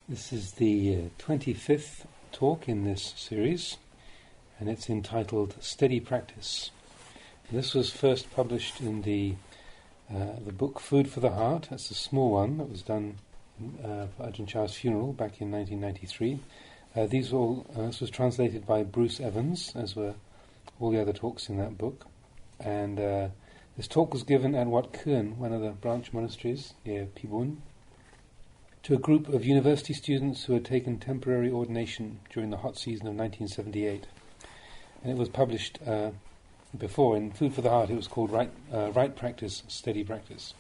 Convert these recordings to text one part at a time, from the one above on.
This is the 25th talk in this series, and it's entitled Steady Practice. This was first published in the book Food for the Heart. That's a small one that was done for Ajahn Chah's funeral back in 1993. This was translated by Bruce Evans, as were all the other talks in that book. And this talk was given at Wat Kuan, one of the branch monasteries near Pibun, to a group of university students who had taken temporary ordination during the hot season of 1978. And it was published before in Food for the Heart. It was called Right Practice, Steady Practice.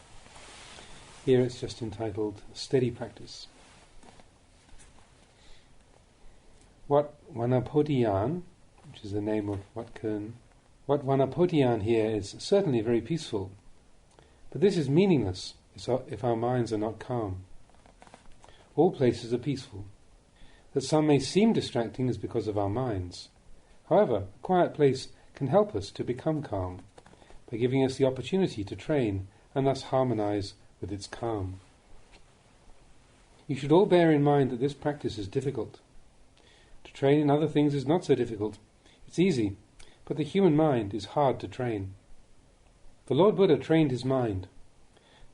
Here it's just entitled Steady Practice. Wat Wanapodiyan, which is the name of Wat Kuan, Wat Wanapodiyan here is certainly very peaceful, but this is meaningless if our minds are not calm. All places are peaceful. That some may seem distracting is because of our minds. However, a quiet place can help us to become calm by giving us the opportunity to train and thus harmonize with its calm. You should all bear in mind that this practice is difficult. To train in other things is not so difficult. It's easy, but the human mind is hard to train. The Lord Buddha trained his mind.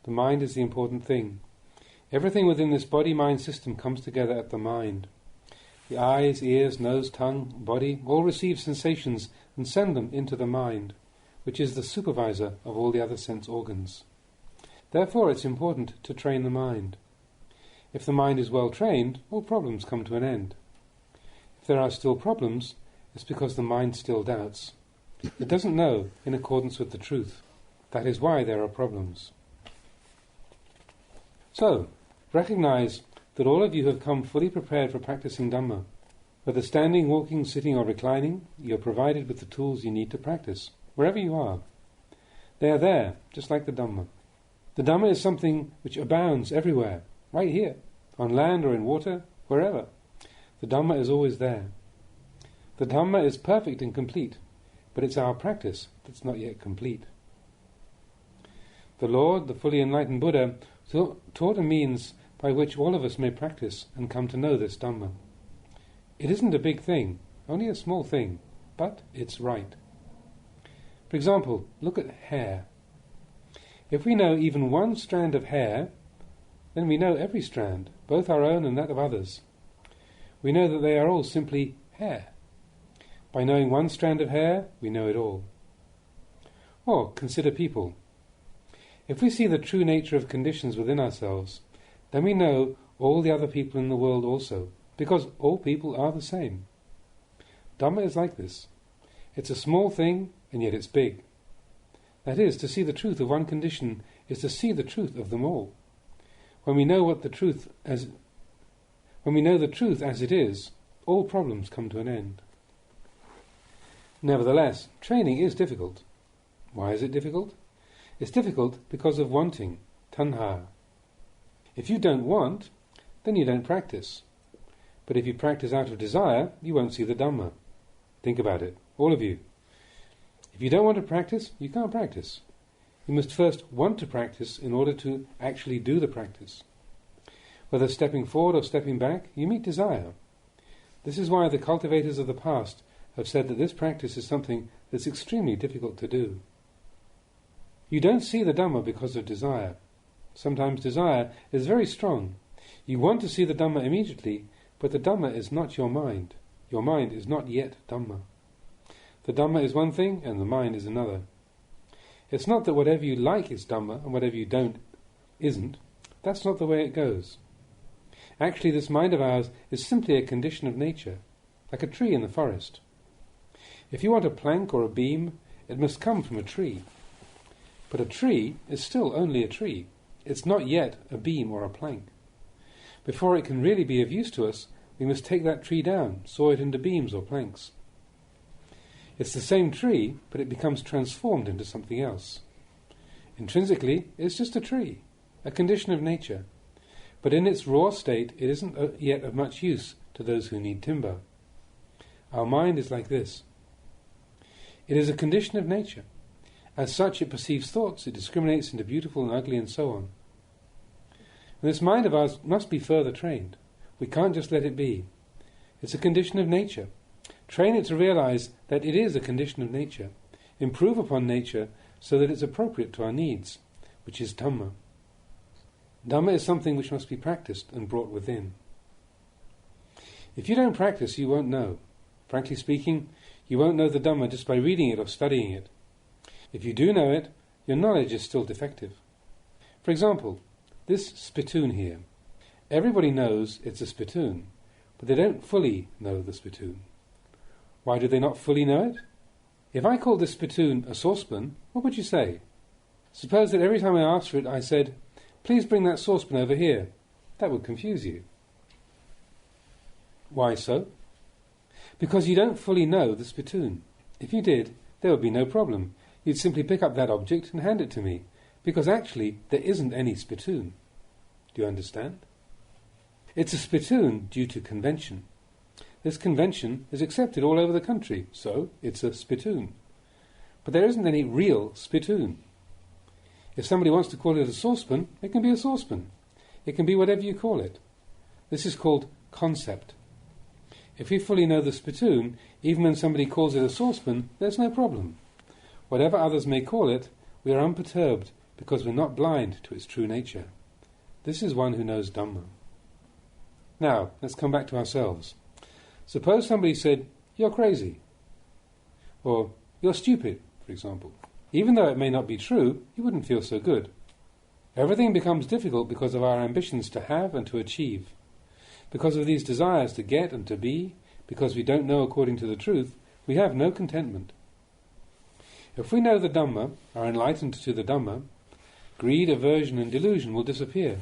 The mind is the important thing. Everything within this body-mind system comes together at the mind. The eyes, ears, nose, tongue, body all receive sensations and send them into the mind, which is the supervisor of all the other sense organs. Therefore it's important to train the mind. If the mind is well trained, all problems come to an end. If there are still problems, it's because the mind still doubts. It doesn't know in accordance with the truth. That is why there are problems. So, recognize that all of you have come fully prepared for practicing Dhamma. Whether standing, walking, sitting or reclining, you are provided with the tools you need to practice, wherever you are. They are there, just like the Dhamma. The Dhamma is something which abounds everywhere, right here, on land or in water, wherever. The Dhamma is always there. The Dhamma is perfect and complete, but it's our practice that's not yet complete. The Lord, the fully enlightened Buddha, taught a means by which all of us may practice and come to know this Dhamma. It isn't a big thing, only a small thing, but it's right. For example, look at hair. If we know even one strand of hair, then we know every strand, both our own and that of others. We know that they are all simply hair. By knowing one strand of hair, we know it all. Or consider people. If we see the true nature of conditions within ourselves, then we know all the other people in the world also, because all people are the same. Dhamma is like this. It's a small thing, and yet it's big. That is, to see the truth of one condition is to see the truth of them all. When we know the truth as it is, all problems come to an end. Nevertheless, training is difficult. Why is it difficult? It's difficult because of wanting, tanha. If you don't want, then you don't practice. But if you practice out of desire, you won't see the Dhamma. Think about it, all of you. If you don't want to practice, you can't practice. You must first want to practice in order to actually do the practice. Whether stepping forward or stepping back, you meet desire. This is why the cultivators of the past have said that this practice is something that's extremely difficult to do. You don't see the Dhamma because of desire. Sometimes desire is very strong. You want to see the Dhamma immediately, but the Dhamma is not your mind. Your mind is not yet Dhamma. The Dhamma is one thing and the mind is another. It's not that whatever you like is Dhamma and whatever you don't isn't. That's not the way it goes. Actually, this mind of ours is simply a condition of nature, like a tree in the forest. If you want a plank or a beam, it must come from a tree. But a tree is still only a tree. It's not yet a beam or a plank. Before it can really be of use to us, we must take that tree down, saw it into beams or planks. It's the same tree, but it becomes transformed into something else. Intrinsically, it's just a tree, a condition of nature. But in its raw state, it isn't yet of much use to those who need timber. Our mind is like this. It is a condition of nature. As such, it perceives thoughts, it discriminates into beautiful and ugly and so on. And this mind of ours must be further trained. We can't just let it be. It's a condition of nature. Train it to realize that it is a condition of nature. Improve upon nature so that it's appropriate to our needs, which is Dhamma. Dhamma is something which must be practiced and brought within. If you don't practice, you won't know. Frankly speaking, you won't know the Dhamma just by reading it or studying it. If you do know it, your knowledge is still defective. For example, this spittoon here. Everybody knows it's a spittoon, but they don't fully know the spittoon. Why do they not fully know it? If I called this spittoon a saucepan, what would you say? Suppose that every time I asked for it, I said, "Please bring that saucepan over here." That would confuse you. Why so? Because you don't fully know the spittoon. If you did, there would be no problem. You'd simply pick up that object and hand it to me, because actually there isn't any spittoon. Do you understand? It's a spittoon due to convention. This convention is accepted all over the country, so it's a spittoon. But there isn't any real spittoon. If somebody wants to call it a saucepan, it can be a saucepan. It can be whatever you call it. This is called concept. If we fully know the spittoon, even when somebody calls it a saucepan, there's no problem. Whatever others may call it, we are unperturbed because we're not blind to its true nature. This is one who knows Dhamma. Now, let's come back to ourselves. Suppose somebody said, "You're crazy," or "You're stupid," for example. Even though it may not be true, you wouldn't feel so good. Everything becomes difficult because of our ambitions to have and to achieve. Because of these desires to get and to be, because we don't know according to the truth, we have no contentment. If we know the Dhamma, are enlightened to the Dhamma, greed, aversion and delusion will disappear.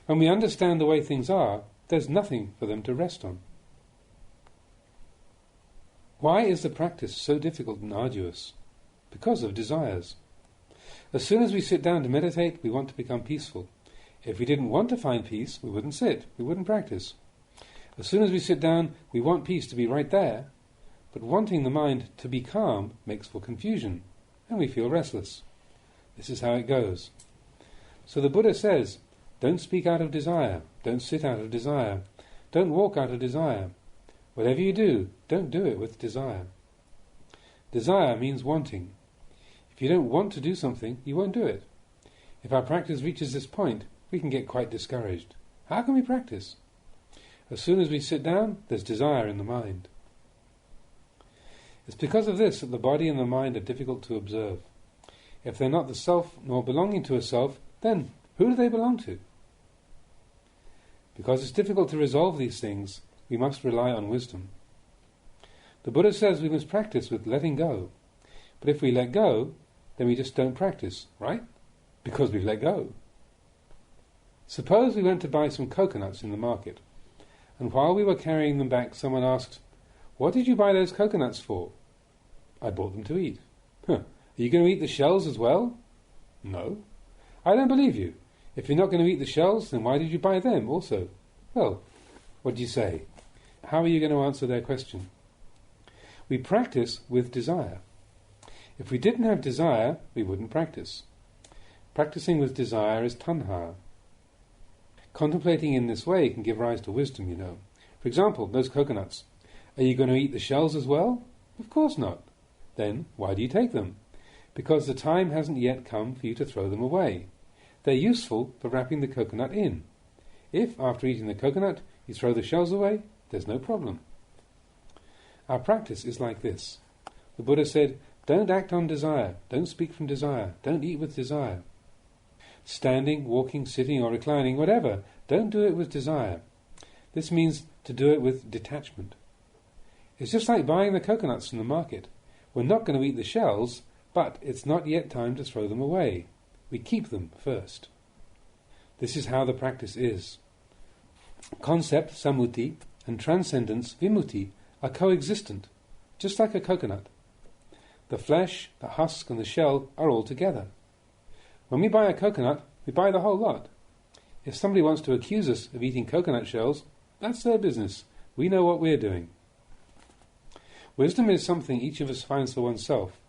When we understand the way things are, there's nothing for them to rest on. Why is the practice so difficult and arduous? Because of desires. As soon as we sit down to meditate, we want to become peaceful. If we didn't want to find peace, we wouldn't sit, we wouldn't practice. As soon as we sit down, we want peace to be right there, but wanting the mind to be calm makes for confusion, and we feel restless. This is how it goes. So the Buddha says, don't speak out of desire, don't sit out of desire, don't walk out of desire. Whatever you do, don't do it with desire. Desire means wanting. If you don't want to do something, you won't do it. If our practice reaches this point, we can get quite discouraged. How can we practice? As soon as we sit down, there's desire in the mind. It's because of this that the body and the mind are difficult to observe. If they're not the self nor belonging to a self, then who do they belong to? Because it's difficult to resolve these things, we must rely on wisdom. The Buddha says we must practice with letting go. But if we let go, then we just don't practice, right? Because we've let go. Suppose we went to buy some coconuts in the market, and while we were carrying them back, someone asked, "What did you buy those coconuts for?" "I bought them to eat." "Are you going to eat the shells as well?" "No." "I don't believe you. If you're not going to eat the shells, then why did you buy them also?" "Well, what do you say?" How are you going to answer their question? We practice with desire. If we didn't have desire, we wouldn't practice. Practicing with desire is tanha. Contemplating in this way can give rise to wisdom, you know. For example, those coconuts. Are you going to eat the shells as well? Of course not. Then why do you take them? Because the time hasn't yet come for you to throw them away. They're useful for wrapping the coconut in. If, after eating the coconut, you throw the shells away, there's no problem. Our practice is like this. The Buddha said, don't act on desire, don't speak from desire, don't eat with desire. Standing, walking, sitting or reclining, whatever, don't do it with desire. This means to do it with detachment. It's just like buying the coconuts from the market. We're not going to eat the shells, but it's not yet time to throw them away. We keep them first. This is how the practice is. Concept, sammuti, and transcendence, vimutti, are coexistent, just like a coconut. The flesh, the husk and the shell are all together. When we buy a coconut, we buy the whole lot. If somebody wants to accuse us of eating coconut shells, that's their business. We know what we're doing. Wisdom is something each of us finds for oneself.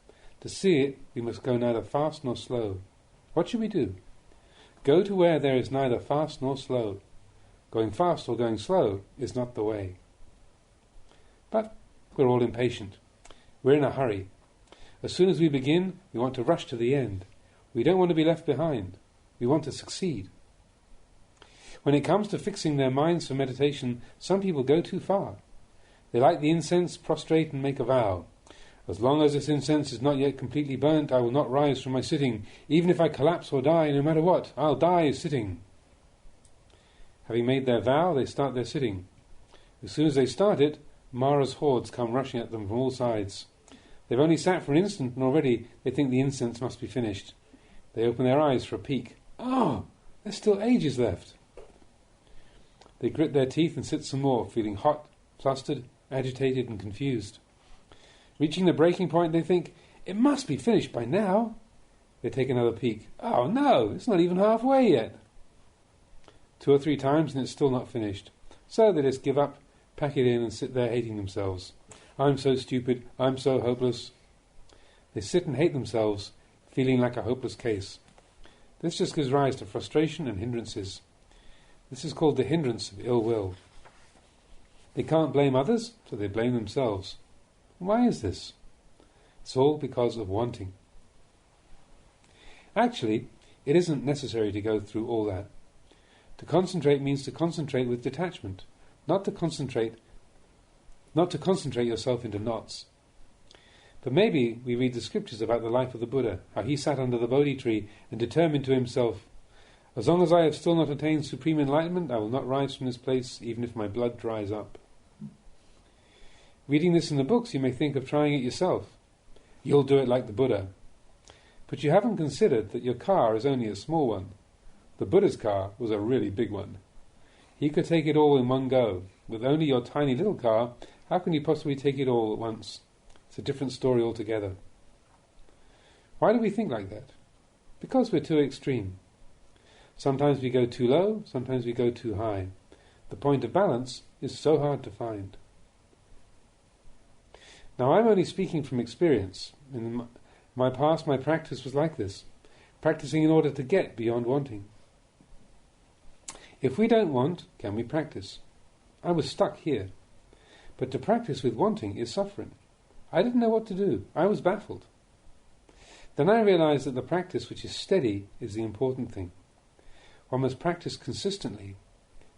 To see it, we must go neither fast nor slow. What should we do? Go to where there is neither fast nor slow. Going fast or going slow is not the way. But we're all impatient. We're in a hurry. As soon as we begin, we want to rush to the end. We don't want to be left behind. We want to succeed. When it comes to fixing their minds for meditation, some people go too far. They light the incense, prostrate and make a vow. As long as this incense is not yet completely burnt, I will not rise from my sitting. Even if I collapse or die, no matter what, I'll die sitting. Having made their vow, they start their sitting. As soon as they start it, Mara's hordes come rushing at them from all sides. They've only sat for an instant and already they think the incense must be finished. They open their eyes for a peek. Oh, there's still ages left. They grit their teeth and sit some more, feeling hot, flustered, agitated and confused. Reaching the breaking point, they think, it must be finished by now. They take another peek. Oh no, it's not even halfway yet. 2 or 3 times and it's still not finished. So they just give up, pack it in and sit there hating themselves. I'm so stupid, I'm so hopeless. They sit and hate themselves, feeling like a hopeless case. This just gives rise to frustration and hindrances. This is called the hindrance of ill will. They can't blame others, so they blame themselves. Why is this? It's all because of wanting. Actually, it isn't necessary to go through all that. To concentrate means to concentrate with detachment, not to concentrate yourself into knots. But maybe we read the scriptures about the life of the Buddha, how he sat under the Bodhi tree and determined to himself, as long as I have still not attained supreme enlightenment, I will not rise from this place, even if my blood dries up. Reading this in the books, you may think of trying it yourself. You'll do it like the Buddha. But you haven't considered that your car is only a small one. The Buddha's car was a really big one. He could take it all in one go. With only your tiny little car, how can you possibly take it all at once? It's a different story altogether. Why do we think like that? Because we're too extreme. Sometimes we go too low, sometimes we go too high. The point of balance is so hard to find. Now I'm only speaking from experience. In my past, my practice was like this, practicing in order to get beyond wanting. If we don't want, can we practice? I was stuck here. But to practice with wanting is suffering. I didn't know what to do. I was baffled. Then I realized that the practice which is steady is the important thing. One must practice consistently.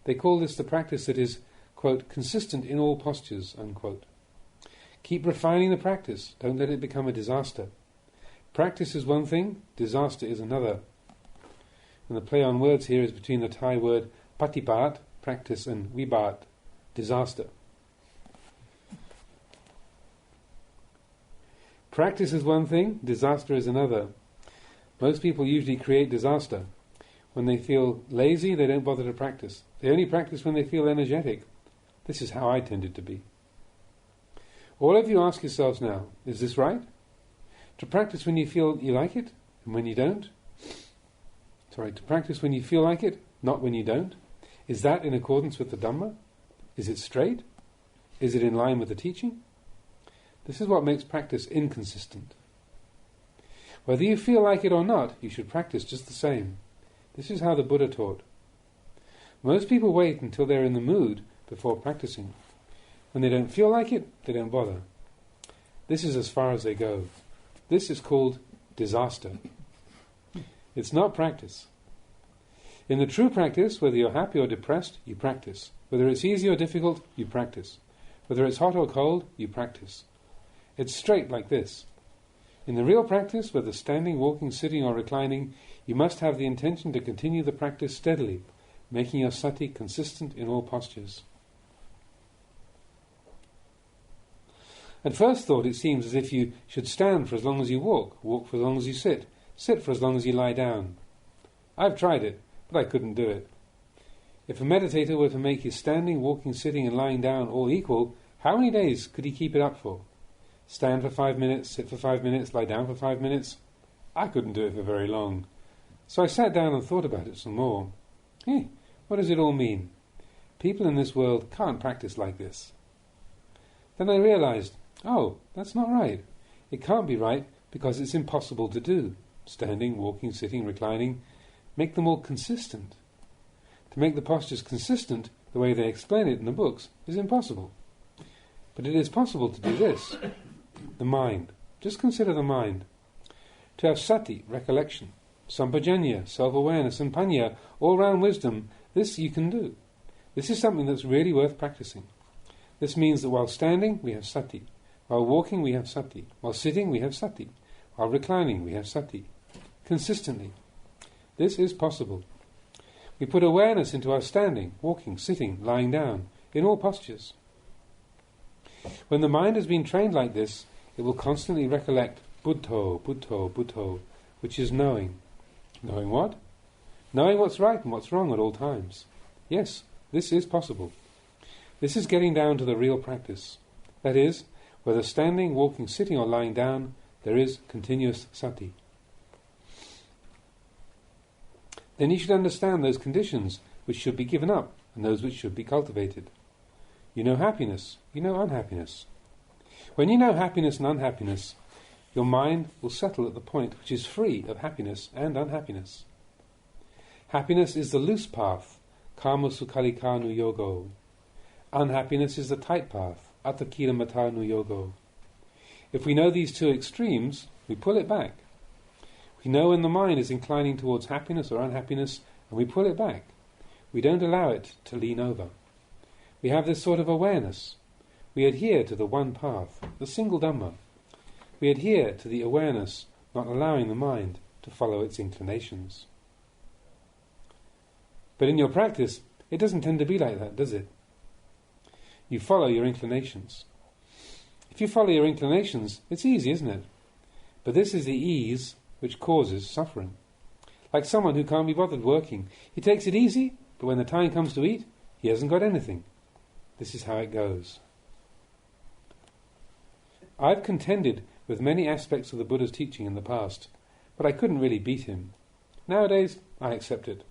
They call this the practice that is, quote, consistent in all postures, unquote. Keep refining the practice. Don't let it become a disaster. Practice is one thing, disaster is another. And the play on words here is between the Thai word patipat, practice, and vibat, disaster. Practice is one thing, disaster is another. Most people usually create disaster. When they feel lazy, they don't bother to practice. They only practice when they feel energetic. This is how I tended to be. All of you ask yourselves now, is this right? To practice when you feel you like it, and when you don't? To practice when you feel like it, not when you don't? Is that in accordance with the Dhamma? Is it straight? Is it in line with the teaching? This is what makes practice inconsistent. Whether you feel like it or not, you should practice just the same. This is how the Buddha taught. Most people wait until they're in the mood before practicing. When they don't feel like it, they don't bother. This is as far as they go. This is called disaster. It's not practice. In the true practice, whether you're happy or depressed, you practice. Whether it's easy or difficult, you practice. Whether it's hot or cold, you practice. It's straight like this. In the real practice, whether standing, walking, sitting or reclining, you must have the intention to continue the practice steadily, making your sati consistent in all postures. At first thought, it seems as if you should stand for as long as you walk for as long as you sit for as long as you lie down. I've tried it, but I couldn't do it. If a meditator were to make his standing, walking, sitting and lying down all equal, how many days could he keep it up for? Stand for 5 minutes, sit for 5 minutes, lie down for 5 minutes? I couldn't do it for very long. So I sat down and thought about it some more. What does it all mean? People in this world can't practice like this. Then I realized, that's not right. It can't be right because it's impossible to do. Standing, walking, sitting, reclining, make them all consistent. To make the postures consistent the way they explain it in the books is impossible. But it is possible to do this. The mind. Just consider the mind. To have sati, recollection, sampajanya, self-awareness, and panya, all-round wisdom, this you can do. This is something that's really worth practicing. This means that while standing, we have sati. While walking, we have sati. While sitting, we have sati. While reclining, we have sati. Consistently. This is possible. We put awareness into our standing, walking, sitting, lying down, in all postures. When the mind has been trained like this, it will constantly recollect buddho, buddho, buddho, which is knowing. Knowing what? Knowing what's right and what's wrong at all times. Yes, this is possible. This is getting down to the real practice. That is, whether standing, walking, sitting or lying down, there is continuous sati. Then you should understand those conditions which should be given up and those which should be cultivated. You know happiness, you know unhappiness. When you know happiness and unhappiness, your mind will settle at the point which is free of happiness and unhappiness. Happiness is the loose path, kama sukhalika nu yogo. Unhappiness is the tight path, attakila mata nu yogo. If we know these two extremes, we pull it back. We know when the mind is inclining towards happiness or unhappiness, and we pull it back. We don't allow it to lean over. We have this sort of awareness. We adhere to the one path, the single Dhamma. We adhere to the awareness, not allowing the mind to follow its inclinations. But in your practice, it doesn't tend to be like that, does it? You follow your inclinations. If you follow your inclinations, it's easy, isn't it? But this is the ease which causes suffering. Like someone who can't be bothered working. He takes it easy, but when the time comes to eat, he hasn't got anything. This is how it goes. I've contended with many aspects of the Buddha's teaching in the past, but I couldn't really beat him. Nowadays, I accept it.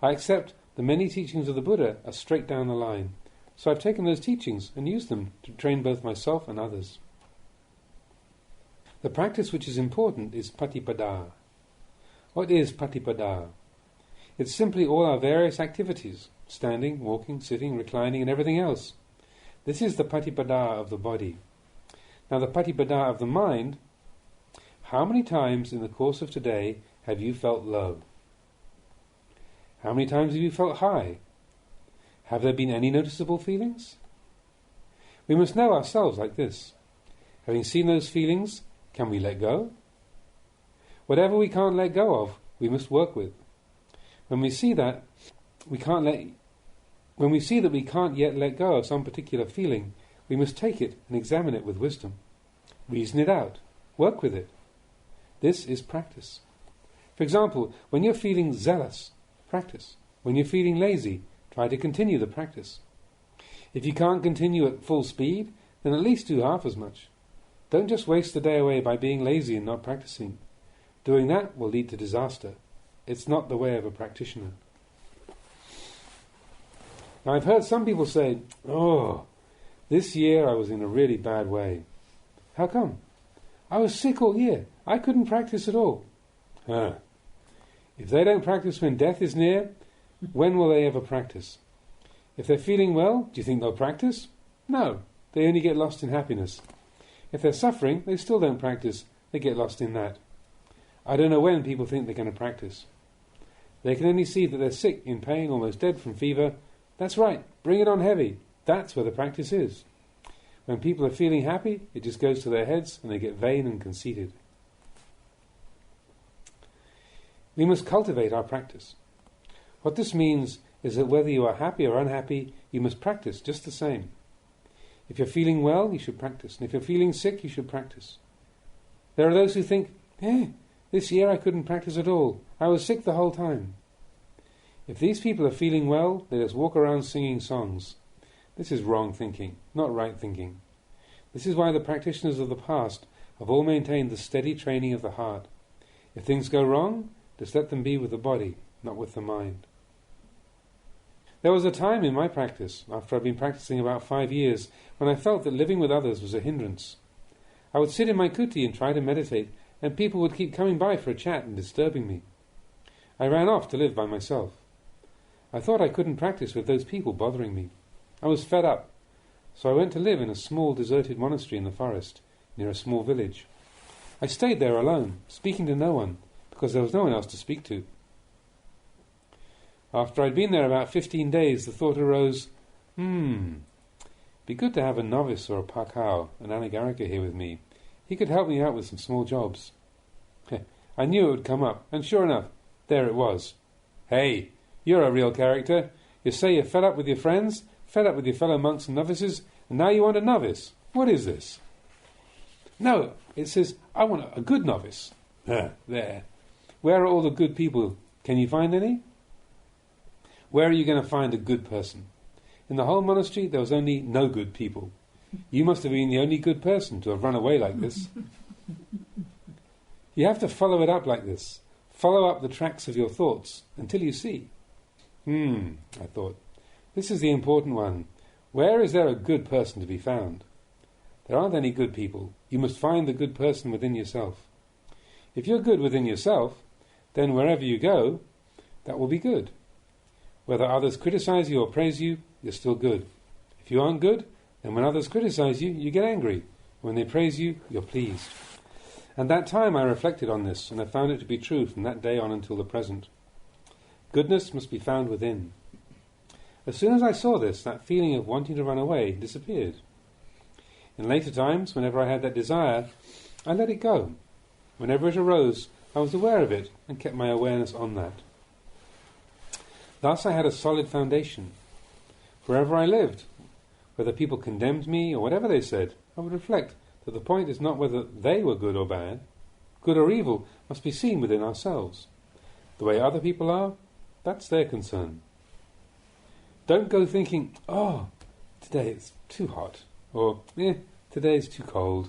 I accept the many teachings of the Buddha are straight down the line, so I've taken those teachings and used them to train both myself and others. The practice which is important is patipada. What is patipada? It's simply all our various activities, standing, walking, sitting, reclining and everything else. This is the patipada of the body. Now the patipada of the mind, how many times in the course of today have you felt low? How many times have you felt high? Have there been any noticeable feelings? We must know ourselves like this. Having seen those feelings, can we let go? Whatever we can't let go of, we must work with. When we see that we can't yet let go of some particular feeling, we must take it and examine it with wisdom. Reason it out. Work with it. This is practice. For example, when you're feeling zealous, practice. When you're feeling lazy, try to continue the practice. If you can't continue at full speed, then at least do half as much. Don't just waste the day away by being lazy and not practicing. Doing that will lead to disaster. It's not the way of a practitioner. Now I've heard some people say, "Oh, this year I was in a really bad way." How come? I was sick all year. I couldn't practice at all. If they don't practice when death is near, when will they ever practice? If they're feeling well, do you think they'll practice? No, they only get lost in happiness. If they're suffering, they still don't practice. They get lost in that. I don't know when people think they're going to practice. They can only see that they're sick, in pain, almost dead from fever. That's right, bring it on heavy. That's where the practice is. When people are feeling happy, it just goes to their heads and they get vain and conceited. We must cultivate our practice. What this means is that whether you are happy or unhappy, you must practice just the same. If you're feeling well, you should practice. And if you're feeling sick, you should practice. There are those who think, this year I couldn't practice at all. I was sick the whole time. If these people are feeling well, they just walk around singing songs. This is wrong thinking, not right thinking. This is why the practitioners of the past have all maintained the steady training of the heart. If things go wrong, just let them be with the body, not with the mind. There was a time in my practice, after I'd been practicing about 5 years, when I felt that living with others was a hindrance. I would sit in my kuti and try to meditate, and people would keep coming by for a chat and disturbing me. I ran off to live by myself. I thought I couldn't practice with those people bothering me. I was fed up, so I went to live in a small deserted monastery in the forest, near a small village. I stayed there alone, speaking to no one, because there was no one else to speak to. After I'd been there about 15 days, the thought arose, be good to have a novice or a pakao, an anagarika here with me. He could help me out with some small jobs. I knew it would come up, and sure enough, there it was. Hey, you're a real character. You say you're fed up with your friends, fed up with your fellow monks and novices, and now you want a novice. What is this? No, it says, I want a good novice. There. Where are all the good people? Can you find any? Where are you going to find a good person? In the whole monastery, there was only no good people. You must have been the only good person to have run away like this. You have to follow it up like this. Follow up the tracks of your thoughts until you see. I thought, this is the important one. Where is there a good person to be found? There aren't any good people. You must find the good person within yourself. If you're good within yourself, then wherever you go, that will be good. Whether others criticize you or praise you, you're still good. If you aren't good, then when others criticize you, you get angry. When they praise you, you're pleased. And that time I reflected on this, and I found it to be true from that day on until the present. Goodness must be found within. As soon as I saw this, that feeling of wanting to run away disappeared. In later times, whenever I had that desire, I let it go. Whenever it arose, I was aware of it and kept my awareness on that. Thus I had a solid foundation. Wherever I lived, whether people condemned me or whatever they said, I would reflect that the point is not whether they were good or bad. Good or evil must be seen within ourselves. The way other people are, that's their concern. Don't go thinking, today it's too hot, or today is too cold,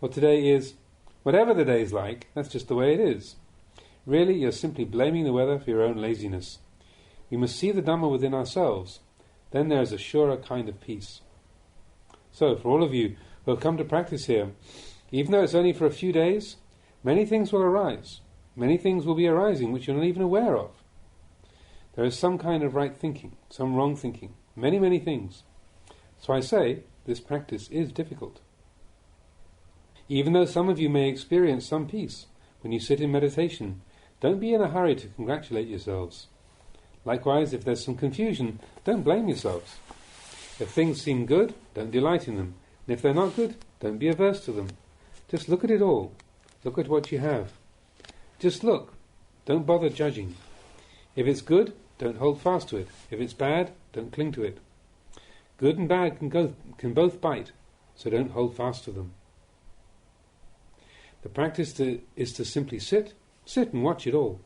or today is, whatever the day's like, that's just the way it is. Really, you're simply blaming the weather for your own laziness. We must see the Dhamma within ourselves. Then there is a surer kind of peace. So, for all of you who have come to practice here, even though it's only for a few days, many things will arise. Many things will be arising which you're not even aware of. There is some kind of right thinking, some wrong thinking, many, many things. So I say, this practice is difficult. Even though some of you may experience some peace when you sit in meditation, don't be in a hurry to congratulate yourselves. Likewise, if there's some confusion, don't blame yourselves. If things seem good, don't delight in them. And if they're not good, don't be averse to them. Just look at it all. Look at what you have. Just look. Don't bother judging. If it's good, don't hold fast to it. If it's bad, don't cling to it. Good and bad can both bite, so don't hold fast to them. The practice is to simply sit and watch it all.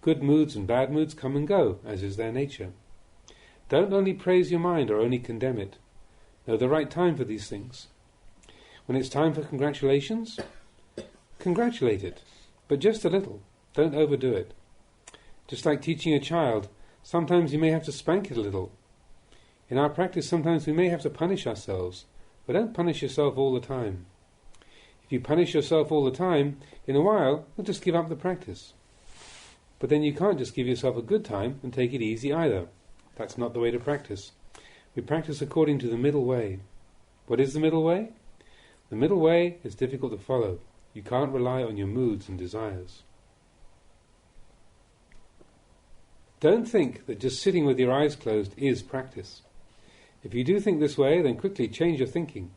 Good moods and bad moods come and go, as is their nature. Don't only praise your mind or only condemn it. Know the right time for these things. When it's time for congratulations, congratulate it, but just a little. Don't overdo it. Just like teaching a child, sometimes you may have to spank it a little. In our practice, sometimes we may have to punish ourselves, but don't punish yourself all the time. If you punish yourself all the time, in a while, you'll just give up the practice. But then you can't just give yourself a good time and take it easy either. That's not the way to practice. We practice according to the middle way. What is the middle way? The middle way is difficult to follow. You can't rely on your moods and desires. Don't think that just sitting with your eyes closed is practice. If you do think this way, then quickly change your thinking.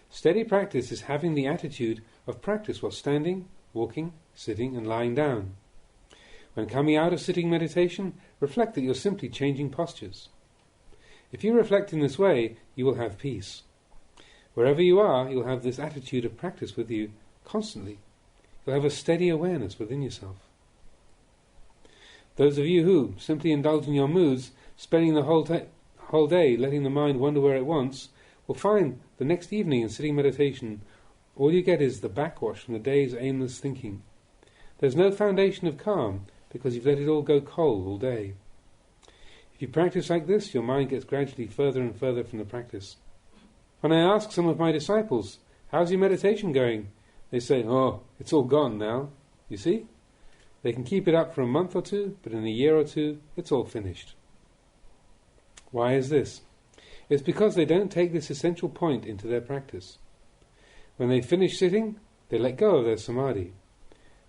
Steady practice is having the attitude of practice while standing, walking, sitting and lying down. When coming out of sitting meditation, reflect that you're simply changing postures. If you reflect in this way, you will have peace. Wherever you are, you'll have this attitude of practice with you constantly. You'll have a steady awareness within yourself. Those of you who simply indulge in your moods, spending the whole day letting the mind wander where it wants, will find the next evening in sitting meditation, all you get is the backwash from the day's aimless thinking. There's no foundation of calm, because you've let it all go cold all day. If you practice like this, your mind gets gradually further and further from the practice. When I ask some of my disciples, how's your meditation going? They say, it's all gone now. You see? They can keep it up for a month or two, but in a year or two, it's all finished. Why is this? It's because they don't take this essential point into their practice. When they finish sitting, they let go of their samadhi.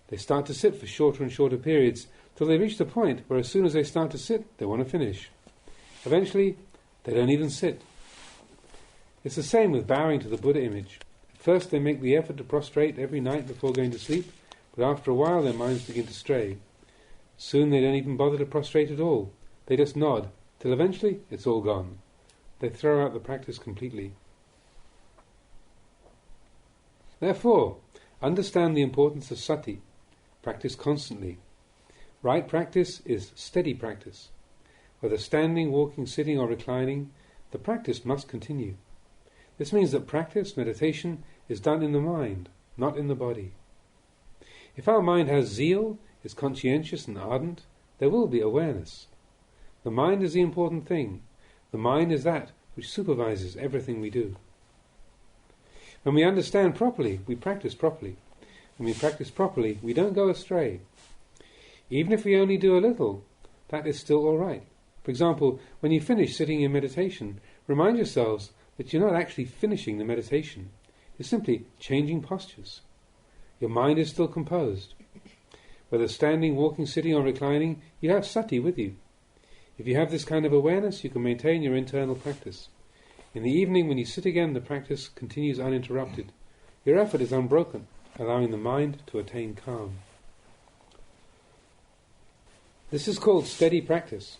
They start to sit for shorter and shorter periods till they reach the point where as soon as they start to sit, they want to finish. Eventually, they don't even sit. It's the same with bowing to the Buddha image. At first they make the effort to prostrate every night before going to sleep, but after a while their minds begin to stray. Soon they don't even bother to prostrate at all. They just nod, till eventually it's all gone. They throw out the practice completely. Therefore, understand the importance of sati. Practice constantly. Right practice is steady practice. Whether standing, walking, sitting or reclining, the practice must continue. This means that practice, meditation, is done in the mind, not in the body. If our mind has zeal, is conscientious and ardent, there will be awareness. The mind is the important thing. The mind is that which supervises everything we do. When we understand properly, we practice properly. When we practice properly, we don't go astray. Even if we only do a little, that is still all right. For example, when you finish sitting in meditation, remind yourselves that you're not actually finishing the meditation. You're simply changing postures. Your mind is still composed. Whether standing, walking, sitting or reclining, you have sati with you. If you have this kind of awareness, you can maintain your internal practice. In the evening, when you sit again, the practice continues uninterrupted. Your effort is unbroken, allowing the mind to attain calm. This is called steady practice.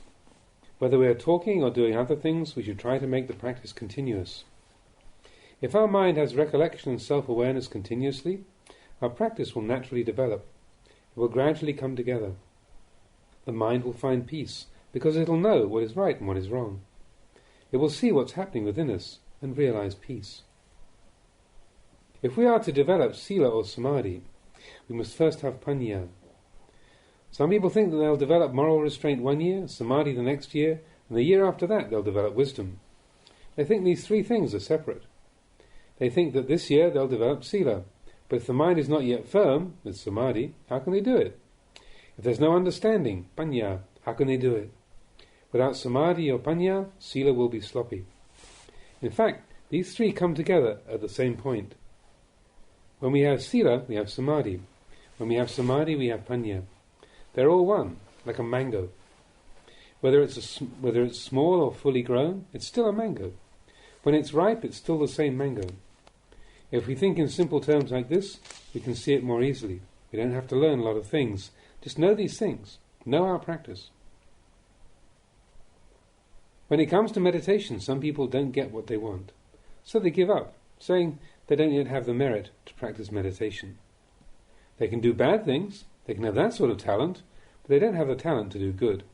Whether we are talking or doing other things, we should try to make the practice continuous. If our mind has recollection and self-awareness continuously, our practice will naturally develop. It will gradually come together. The mind will find peace, because it will know what is right and what is wrong. It will see what's happening within us and realize peace. If we are to develop sila or samadhi, we must first have panya. Some people think that they'll develop moral restraint 1 year, samadhi the next year, and the year after that they'll develop wisdom. They think these three things are separate. They think that this year they'll develop sila, but if the mind is not yet firm with samadhi, how can they do it? If there's no understanding, panya, how can they do it? Without samadhi or panya, sila will be sloppy. In fact, these three come together at the same point. When we have sila, we have samadhi. When we have samadhi, we have panya. They're all one, like a mango. Whether it's small or fully grown, it's still a mango. When it's ripe, it's still the same mango. If we think in simple terms like this, we can see it more easily. We don't have to learn a lot of things. Just know these things. Know our practice. When it comes to meditation, some people don't get what they want. So they give up, saying they don't yet have the merit to practice meditation. They can do bad things, they can have that sort of talent, but they don't have the talent to do good.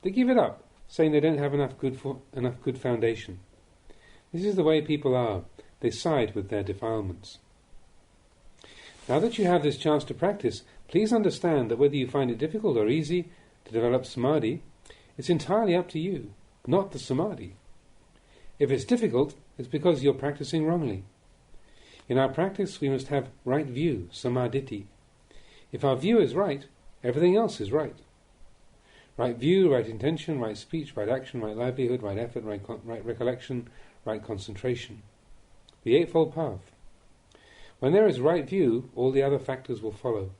They give it up, saying they don't have enough good foundation. This is the way people are. They side with their defilements. Now that you have this chance to practice, please understand that whether you find it difficult or easy to develop samadhi, it's entirely up to you, not the samadhi. If it's difficult, it's because you're practicing wrongly. In our practice, we must have right view, samadhiti. If our view is right, everything else is right. Right view, right intention, right speech, right action, right livelihood, right effort, right recollection, right concentration. The Eightfold Path. When there is right view, all the other factors will follow.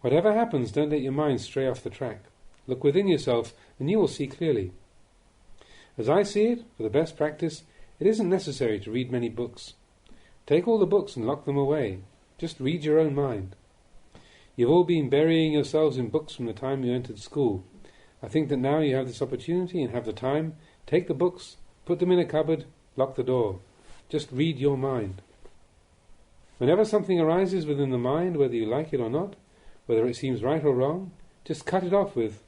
Whatever happens, don't let your mind stray off the track. Look within yourself and you will see clearly. As I see it, for the best practice, it isn't necessary to read many books. Take all the books and lock them away. Just read your own mind. You've all been burying yourselves in books from the time you entered school. I think that now you have this opportunity and have the time. Take the books, put them in a cupboard, lock the door. Just read your mind. Whenever something arises within the mind, whether you like it or not, whether it seems right or wrong, just cut it off with,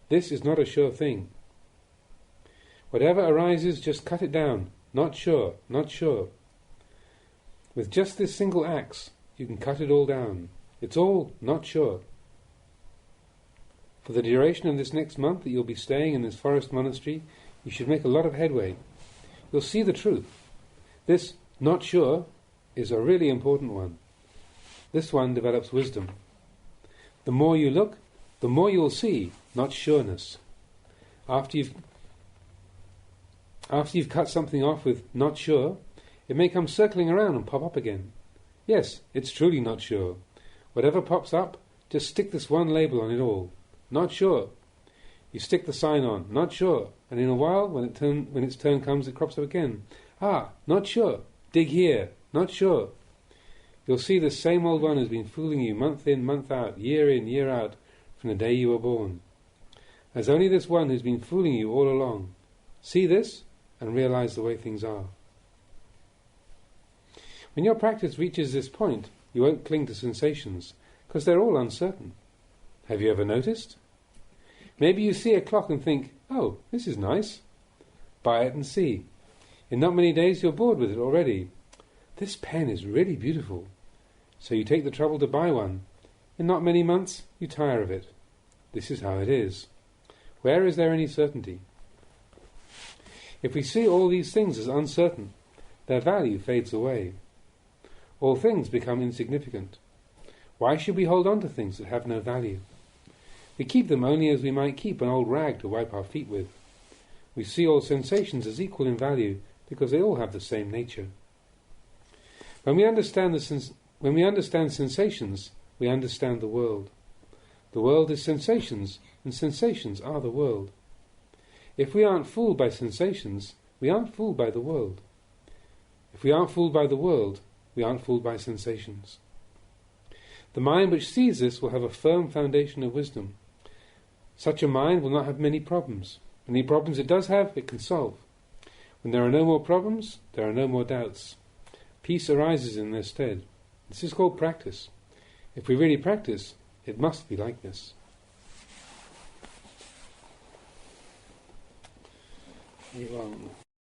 "This is not a sure thing." Whatever arises, just cut it down. Not sure, not sure. With just this single axe, you can cut it all down. It's all not sure. For the duration of this next month that you'll be staying in this forest monastery, you should make a lot of headway. You'll see the truth. This not sure is a really important one. This one develops wisdom. The more you look, the more you will see not sureness. After you've After you've cut something off with "not sure," it may come circling around and pop up again. Yes, it's truly not sure. Whatever pops up, just stick this one label on it all. Not sure. You stick the sign on, not sure, and in a while, when its turn comes, it crops up again. Ah, not sure. Dig here. Not sure. You'll see the same old one has been fooling you month in, month out, year in, year out, from the day you were born. There's only this one who's been fooling you all along. See this, and realize the way things are. When your practice reaches this point, you won't cling to sensations, because they're all uncertain. Have you ever noticed? Maybe you see a clock and think, "Oh, this is nice." Buy it and see. In not many days you're bored with it already. "This pen is really beautiful." So you take the trouble to buy one. In not many months you tire of it. This is how it is. Where is there any certainty? If we see all these things as uncertain, their value fades away. All things become insignificant. Why should we hold on to things that have no value? We keep them only as we might keep an old rag to wipe our feet with. We see all sensations as equal in value because they all have the same nature. When we understand sensations, we understand the world. The world is sensations, and sensations are the world. If we aren't fooled by sensations, we aren't fooled by the world. If we aren't fooled by the world, we aren't fooled by sensations. The mind which sees this will have a firm foundation of wisdom. Such a mind will not have many problems. Any problems it does have, it can solve. When there are no more problems, there are no more doubts. Peace arises in their stead. This is called practice. If we really practice, it must be like this. Wrong.